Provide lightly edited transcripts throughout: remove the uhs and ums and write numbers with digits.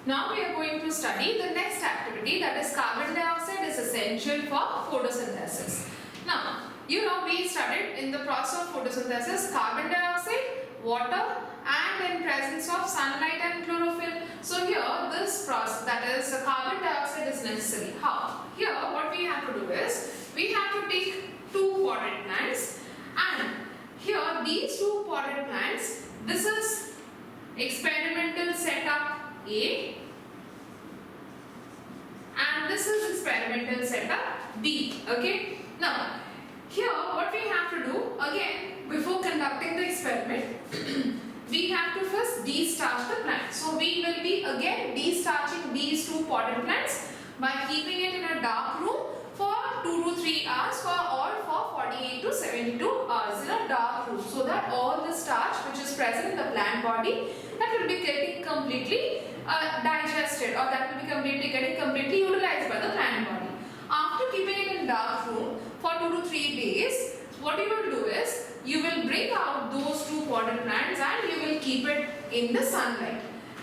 Now we are going to study the next activity, that is carbon dioxide is essential for photosynthesis. Now, we studied in the process of photosynthesis carbon dioxide, water and in presence of sunlight and chlorophyll. So here this process, that is carbon dioxide, is necessary. How? Here what we have to do is we have to take two potted plants, and here these two potted plants, this is experimental setup A and this is experimental setup B. Okay. Now here what we have to do, again before conducting the experiment we have to first destarch the plant. So we will be again destarching these two potted plants by keeping it in a dark room for 2 to 3 hours or for 48 to 72 hours in a dark room, so that all the starch which is present in the plant body, that will be getting completely digested, or that will be getting completely utilized by the plant body. After keeping it in dark room for 2 to 3 days, what you will do is you will bring out those two potted plants and you will keep it in the sunlight.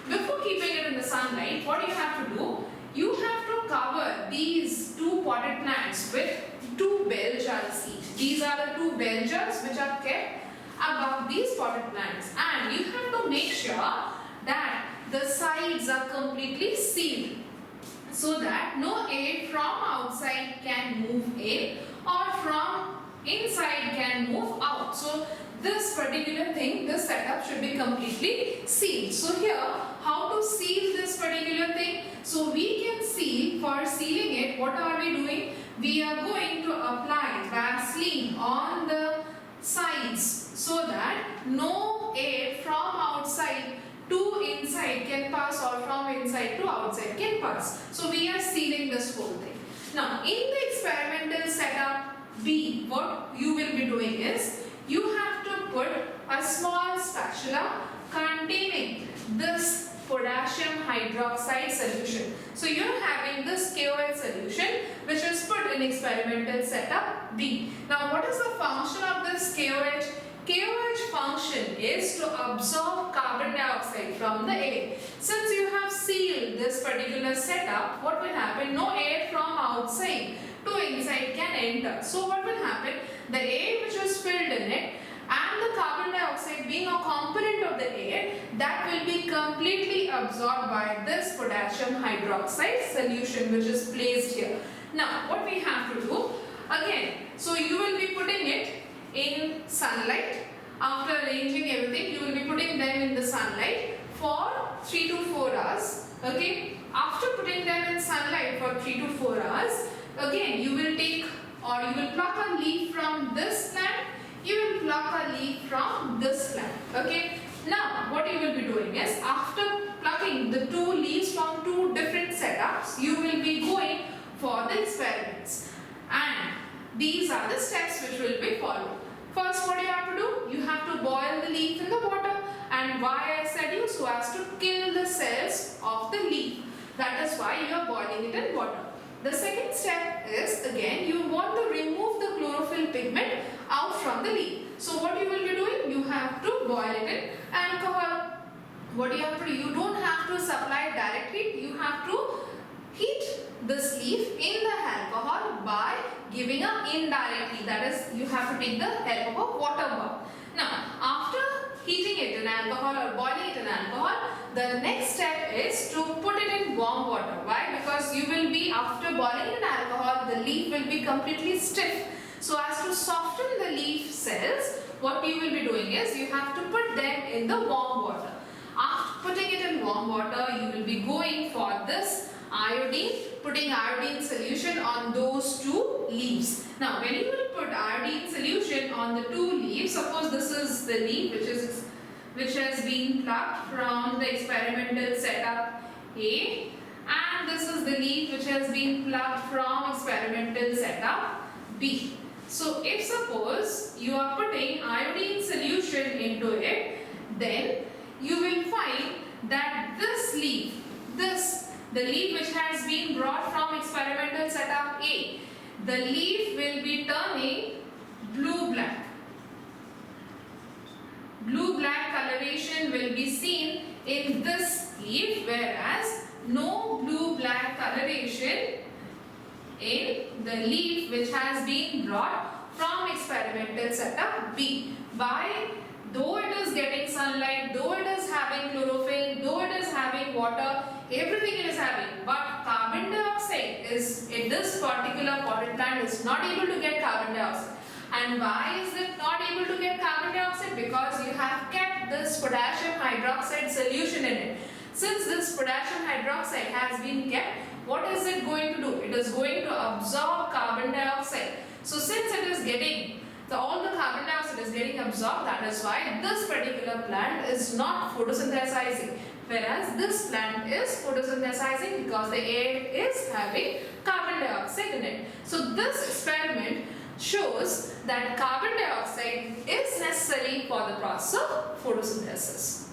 Before keeping it in the sunlight, what you have to do, you have to cover these two potted plants with two bell jars each. These are the two bell jars which are kept above these potted plants, and you have to make sure that the sides are completely sealed so that no air from outside can move in or from inside can move out. So this particular thing, this setup should be completely sealed. So here, how to seal this particular thing? So we can seal, for sealing it, what are we doing? We are going to apply Vaseline on the sides so that no air from outside to inside can pass or from inside to outside can pass. So we are sealing this whole thing. Now in the experimental setup B, what you will be doing is you have to put a small spatula containing this potassium hydroxide solution. So you are having this KOH solution which is put in experimental setup B. Now what is the function of this KOH? KOH function is to absorb carbon dioxide from the air. Since you have sealed this particular setup, what will happen? No air from outside to inside can enter. So what will happen? The air which is filled in it and the carbon dioxide being a component of the air, that will be completely absorbed by this potassium hydroxide solution which is placed here. Now what we have to do, again, so you will be putting it in sunlight. After arranging everything, you will be putting them in the sunlight for 3 to 4 hours. Okay. After putting them in sunlight for 3 to 4 hours, again you will take or you will pluck a leaf from this plant, you will pluck a leaf from this plant. Okay. Now what you will be doing is, after plucking the two leaves from two different setups, you will be going for the experiments, and these are the steps which will be followed. First, what you have to do? You have to boil the leaf in the water, and why I said you, so as to kill the cells of the leaf. That is why you are boiling it in water. The second step is, again, you want to remove the chlorophyll pigment out from the leaf. So what you will be doing? You have to boil it in alcohol. What you have to do? You don't have to supply direct heat. You have to heat this leaf in the alcohol by giving a indirect heat. That is, you have to take the help of a water bath. Now, after heating it in alcohol or boiling it in alcohol, the next step is to put it in warm water. Why? Because you will be, after boiling it in alcohol, the leaf will be completely stiff. So as to soften the leaf cells, what you will be doing is you have to put them in the warm water. After putting it in warm water, you will be going for this iodine, putting iodine solution on those two leaves. Now when you will put iodine solution on the two leaves, suppose this is the leaf which has been plucked from the experimental setup A, and this is the leaf which has been plucked from experimental setup B. So if suppose you are putting iodine solution into it, then you will find that this leaf, the leaf which has been brought from experimental setup A, the leaf will be turning blue-black. Blue-black coloration will be seen in this leaf, whereas no blue-black coloration in the leaf which has been brought from experimental setup B. Why? Though it is getting sunlight, though it is having chlorophyll, though it is having water, everything it is having, but carbon dioxide is in this particular potted plant is not able to get carbon dioxide. And why is it not able to get carbon dioxide? Because you have kept this potassium hydroxide solution in it. Since this potassium hydroxide has been kept, what is it going to do? It is going to absorb carbon dioxide. So since it is getting all the carbon dioxide is getting absorbed, that is why this particular plant is not photosynthesizing, whereas this plant is photosynthesizing because the air is having carbon dioxide in it. So this experiment shows that carbon dioxide is necessary for the process of photosynthesis.